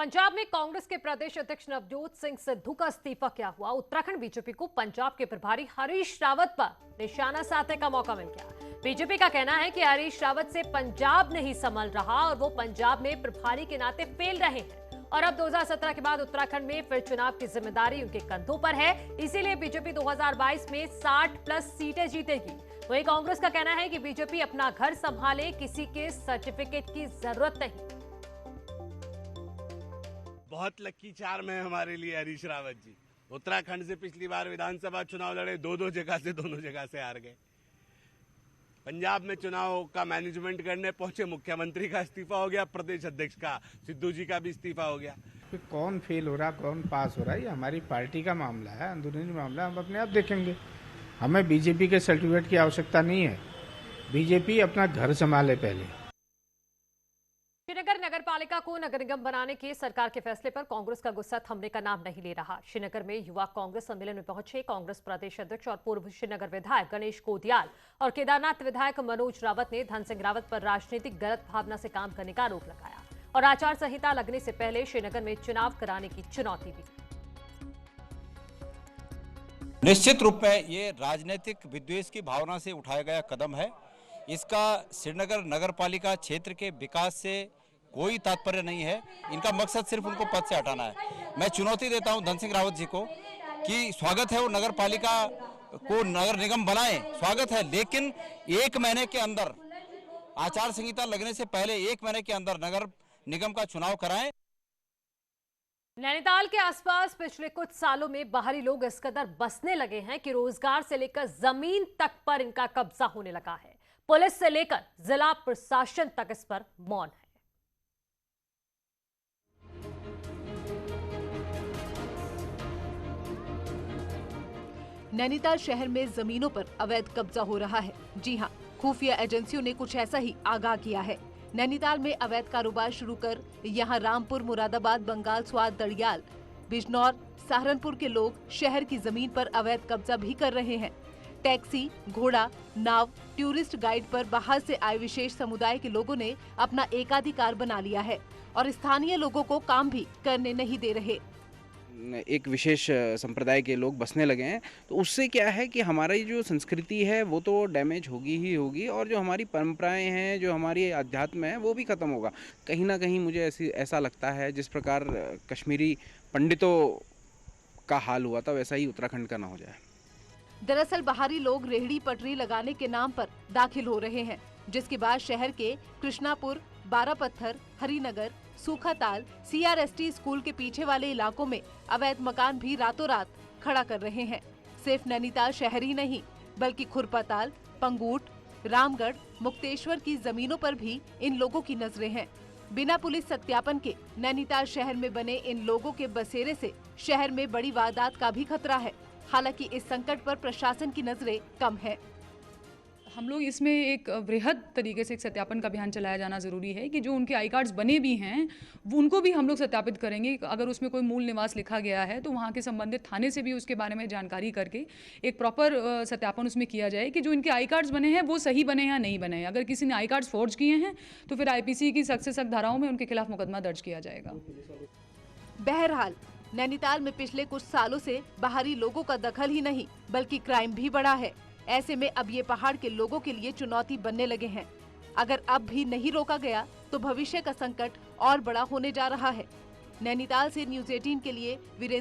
पंजाब में कांग्रेस के प्रदेश अध्यक्ष नवजोत सिंह सिद्धू का इस्तीफा क्या हुआ? उत्तराखंड बीजेपी को पंजाब के प्रभारी हरीश रावत पर निशाना साधने का मौका मिल गया। बीजेपी का कहना है कि हरीश रावत से पंजाब नहीं संभल रहा और वो पंजाब में प्रभारी के नाते फेल रहे हैं और अब 2017 के बाद उत्तराखंड में फिर चुनाव की जिम्मेदारी उनके कंधों पर है। इसीलिए बीजेपी 2022 में 60+ सीटें जीतेगी। वहीं कांग्रेस का कहना है कि बीजेपी अपना घर संभाले, किसी के सर्टिफिकेट की जरूरत नहीं। बहुत लक्की चार्म है हमारे लिए हरीश रावत जी। उत्तराखंड से पिछली बार विधानसभा चुनाव लड़े, दोनों जगह से हार गए। पंजाब में चुनाव का मैनेजमेंट करने पहुंचे, मुख्यमंत्री का इस्तीफा हो गया, प्रदेश अध्यक्ष का सिद्धू जी का भी इस्तीफा हो गया। कौन फेल हो रहा, कौन पास हो रहा है, ये हमारी पार्टी का मामला है, अंदरूनी मामला, हम अपने आप देखेंगे। हमें बीजेपी के सर्टिफिकेट की आवश्यकता नहीं है। बीजेपी अपना घर संभाले पहले। श्रीनगर नगर पालिका को नगर निगम बनाने के सरकार के फैसले पर कांग्रेस का गुस्सा थमने का नाम नहीं ले रहा। श्रीनगर में युवा कांग्रेस सम्मेलन में पहुंचे कांग्रेस प्रदेश अध्यक्ष और पूर्व श्रीनगर विधायक गणेश कोदियाल और केदारनाथ विधायक मनोज रावत ने धन सिंह रावत पर राजनीतिक गलत भावना से काम करने का आरोप लगाया और आचार संहिता लगने से पहले श्रीनगर में चुनाव कराने की चुनौती दी। निश्चित रूप में ये राजनीतिक विद्वेष की भावना से उठाया गया कदम है। इसका श्रीनगर नगर पालिका क्षेत्र के विकास से कोई तात्पर्य नहीं है। इनका मकसद सिर्फ उनको पद से हटाना है। मैं चुनौती देता हूं धन सिंह रावत जी को कि स्वागत है वो नगर पालिका को नगर निगम बनाएं, स्वागत है, लेकिन 1 महीने के अंदर आचार संहिता लगने से पहले 1 महीने के अंदर नगर निगम का चुनाव कराएं। नैनीताल के आसपास पिछले कुछ सालों में बाहरी लोग इस कदर बसने लगे हैं कि रोजगार से लेकर जमीन तक पर इनका कब्जा होने लगा है। पुलिस से लेकर जिला प्रशासन तक इस पर मौन है। नैनीताल शहर में जमीनों पर अवैध कब्जा हो रहा है। जी हां, खुफिया एजेंसियों ने कुछ ऐसा ही आगाह किया है। नैनीताल में अवैध कारोबार शुरू कर यहां रामपुर, मुरादाबाद, बंगाल, स्वाद, दड़ियाल, बिजनौर, सहारनपुर के लोग शहर की जमीन पर अवैध कब्जा भी कर रहे हैं। टैक्सी, घोड़ा, नाव, टूरिस्ट गाइड पर बाहर से आए विशेष समुदाय के लोगों ने अपना एकाधिकार बना लिया है और स्थानीय लोगों को काम भी करने नहीं दे रहे। एक विशेष संप्रदाय के लोग बसने लगे हैं, तो उससे क्या है कि हमारी जो संस्कृति है वो तो डैमेज होगी ही होगी और जो हमारी परंपराएं हैं, जो हमारी अध्यात्म है, वो भी खत्म होगा। कहीं ना कहीं मुझे ऐसा लगता है जिस प्रकार कश्मीरी पंडितों का हाल हुआ था वैसा ही उत्तराखंड का ना हो जाए। दरअसल बाहरी लोग रेहड़ी पटरी लगाने के नाम पर दाखिल हो रहे हैं, जिसके बाद शहर के कृष्णापुर, बारापत्थर, हरिनगर, सूखाताल, CRST स्कूल के पीछे वाले इलाकों में अवैध मकान भी रातों रात खड़ा कर रहे हैं। सिर्फ नैनीताल शहर ही नहीं, बल्कि खुरपाताल, पंगूट, रामगढ़, मुक्तेश्वर की जमीनों पर भी इन लोगों की नजरें हैं। बिना पुलिस सत्यापन के नैनीताल शहर में बने इन लोगों के बसेरे से शहर में बड़ी वारदात का भी खतरा है। हालांकि इस संकट पर प्रशासन की नजरें कम है। हम लोग इसमें एक वृहद तरीके से एक सत्यापन का अभियान चलाया जाना ज़रूरी है कि जो उनके आई कार्ड्स बने भी हैं उनको भी हम लोग सत्यापित करेंगे। अगर उसमें कोई मूल निवास लिखा गया है तो वहाँ के संबंधित थाने से भी उसके बारे में जानकारी करके एक प्रॉपर सत्यापन उसमें किया जाए कि जो इनके आई कार्ड्स बने हैं वो सही बने या नहीं बने। अगर किसी ने आई कार्ड्स फॉर्ज किए हैं तो फिर IPC की सख्त से सख्त धाराओं में उनके खिलाफ मुकदमा दर्ज किया जाएगा। बहरहाल नैनीताल में पिछले कुछ सालों से बाहरी लोगों का दखल ही नहीं बल्कि क्राइम भी बढ़ा है। ऐसे में अब ये पहाड़ के लोगों के लिए चुनौती बनने लगे हैं। अगर अब भी नहीं रोका गया तो भविष्य का संकट और बड़ा होने जा रहा है। नैनीताल से न्यूज़ 18 के लिए वीरेंद्र